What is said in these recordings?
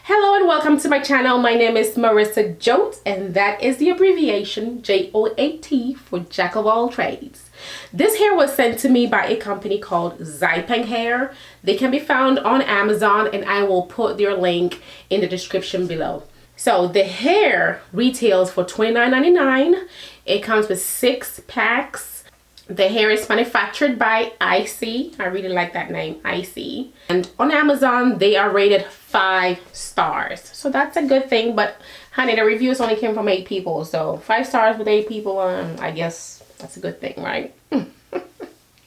Hello and welcome to my channel. My name is Marissa Joat, and that is the abbreviation JOAT for Jack of all trades. This hair was sent to me by a company called Zigzag hair. They can be found on Amazon, and I will put their link in the description below. So the hair retails for $29.99. It comes with 6 packs. The hair is manufactured by IC. I really like that name, IC. And on Amazon, they are rated 5 stars. So that's a good thing. But honey, the reviews only came from 8 people. So 5 stars with 8 people, I guess that's a good thing, right?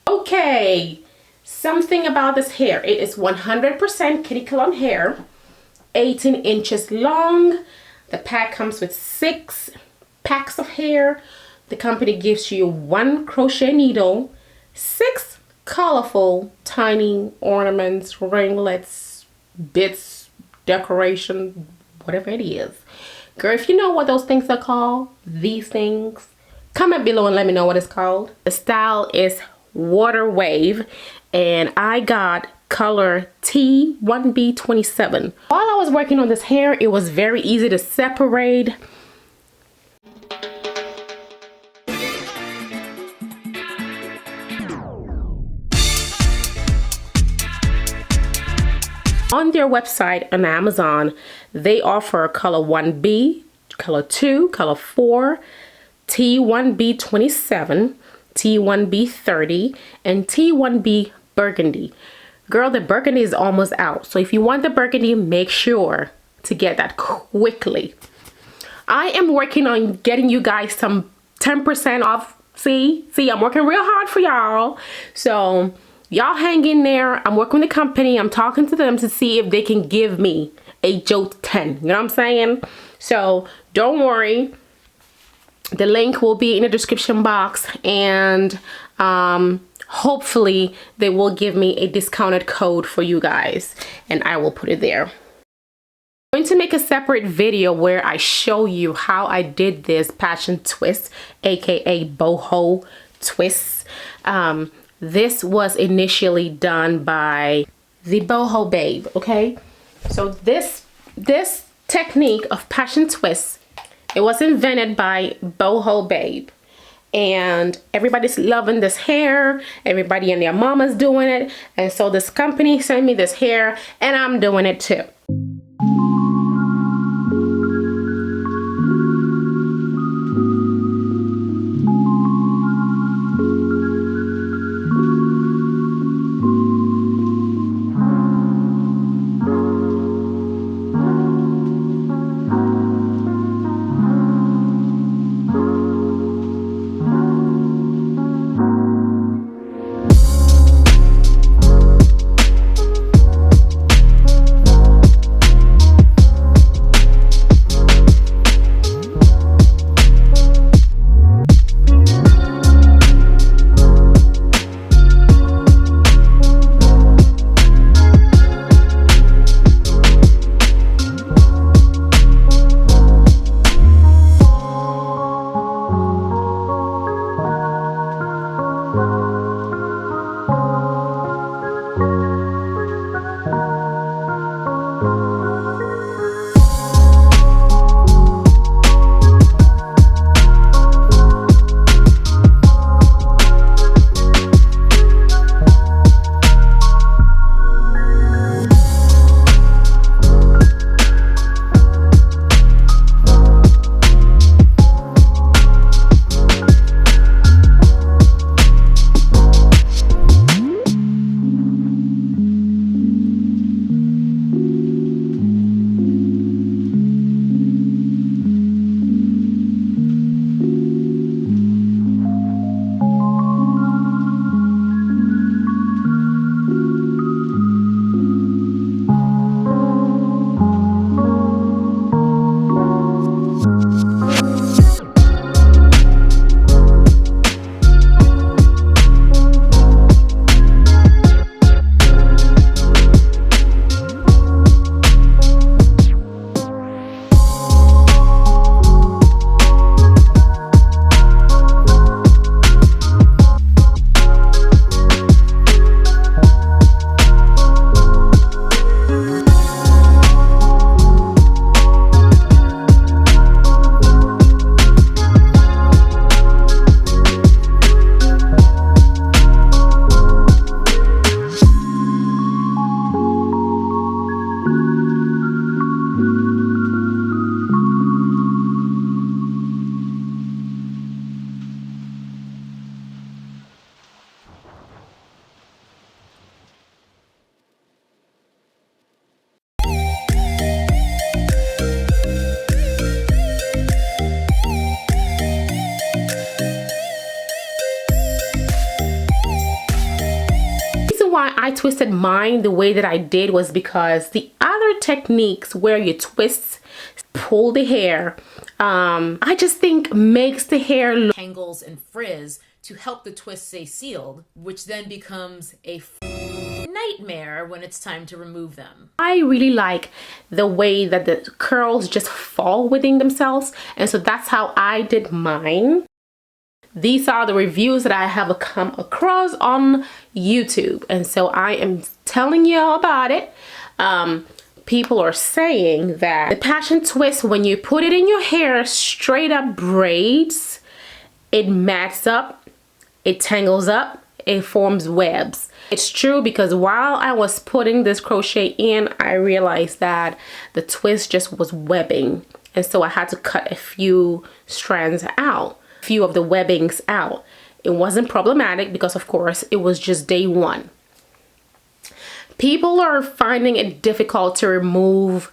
Okay, something about this hair. It is 100% kitty cologne hair, 18 inches long. The pack comes with 6 packs of hair. The company gives you 1 crochet needle, 6 colorful tiny ornaments, ringlets, bits, decoration, whatever it is. Girl, if you know what those things are called, these things, comment below and let me know what it's called. The style is water wave, and I got color T1B27. While I was working on this hair, it was very easy to separate. On their website on Amazon, they offer color 1B, color 2, color 4, T1B27, T1B30, and T1B burgundy. Girl, the burgundy is almost out. So if you want the burgundy, make sure to get that quickly. I am working on getting you guys some 10% off. See, I'm working real hard for y'all. So y'all hang in there. I'm working with the company. I'm talking to them to see if they can give me a Jolt 10. You know what I'm saying? So don't worry. The link will be in the description box, and hopefully they will give me a discounted code for you guys, and I will put it there. I'm going to make a separate video where I show you how I did this passion twist, aka boho twists. This was initially done by the Boho babe, okay? So this technique of passion twist, it was invented by Boho babe. And everybody's loving this hair. Everybody and their mama's doing it. And so this company sent me this hair, and I'm doing it too. I twisted mine the way that I did was because the other techniques where you twist, pull the hair, I just think makes the hair look tangles and frizz to help the twist stay sealed, which then becomes a nightmare when it's time to remove them. I really like the way that the curls just fall within themselves, and so that's how I did mine. These are the reviews that I have come across on YouTube, and so I am telling you all about it. People are saying that the passion twist, when you put it in your hair straight up braids, it mats up, it tangles up, it forms webs. It's true, because while I was putting this crochet in, I realized that the twist just was webbing, and so I had to cut a few strands out, a few of the webbings out. It wasn't problematic because, of course, it was just day one. People are finding it difficult to remove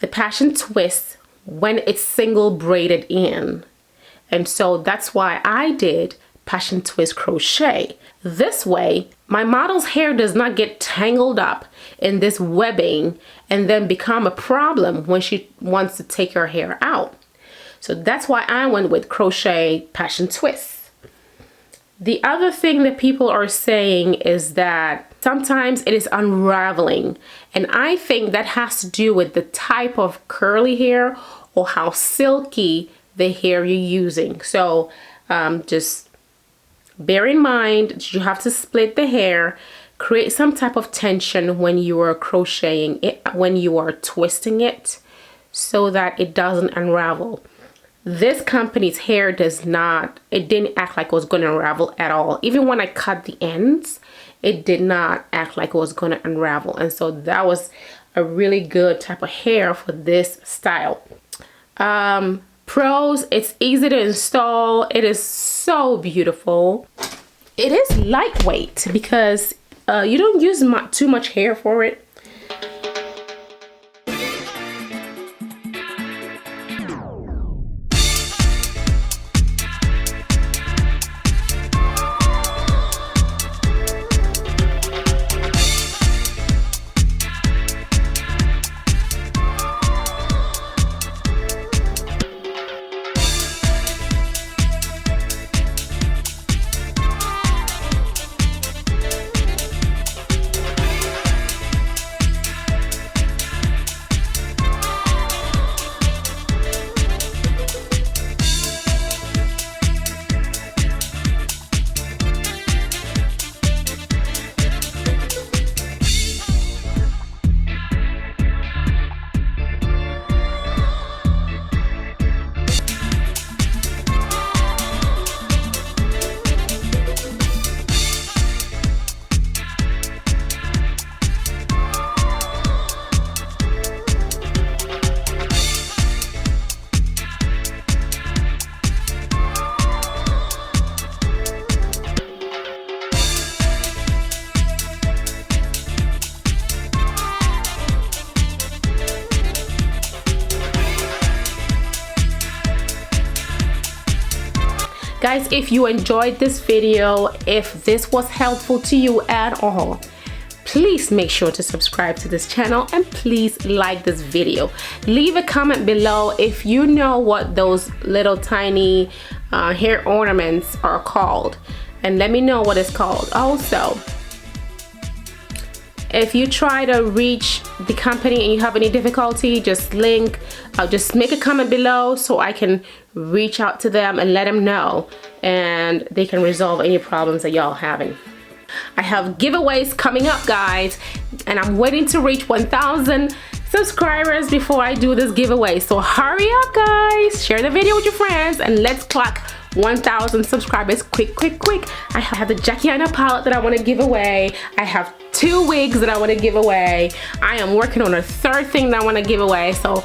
the passion twist when it's single braided in, and so that's why I did passion twist crochet. This way my model's hair does not get tangled up in this webbing and then become a problem when she wants to take her hair out. So that's why I went with crochet passion twist. The other thing that people are saying is that sometimes it is unraveling, and I think that has to do with the type of curly hair or how silky the hair you're using. So just bear in mind that you have to split the hair, create some type of tension when you are crocheting it, when you are twisting it, so that it doesn't unravel. This company's hair does not, it didn't act like it was going to unravel at all. Even when I cut the ends, it did not act like it was going to unravel. And so that was a really good type of hair for this style. Pros, it's easy to install. It is so beautiful. It is lightweight because you don't use too much hair for it. Guys, if you enjoyed this video, if this was helpful to you at all, please make sure to subscribe to this channel and please like this video. Leave a comment below if you know what those little tiny hair ornaments are called, and let me know what it's called. Also, if you try to reach the company and you have any difficulty, just make a comment below so I can reach out to them and let them know, and they can resolve any problems that y'all having. I have giveaways coming up, guys, and I'm waiting to reach 1,000 subscribers before I do this giveaway. So hurry up, guys, share the video with your friends, and let's clock 1,000 subscribers quick. I have the Jackiana palette that I want to give away. I have 2 wigs that I want to give away. I am working on a 3rd thing that I want to give away. So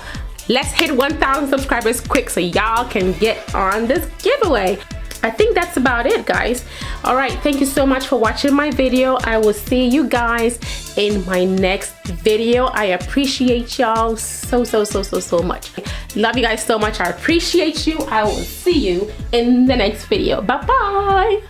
let's hit 1,000 subscribers quick so y'all can get on this giveaway. I think that's about it, guys. All right, thank you so much for watching my video. I will see you guys in my next video. I appreciate y'all so much. Love you guys so much. I appreciate you. I will see you in the next video. Bye bye.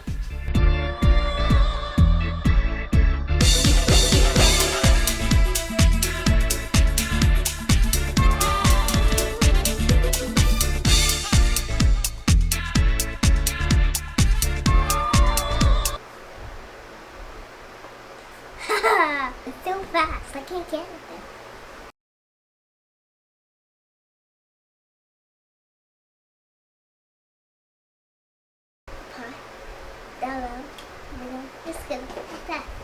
It's so fast. I can't get it. Hello. I'm just gonna put that.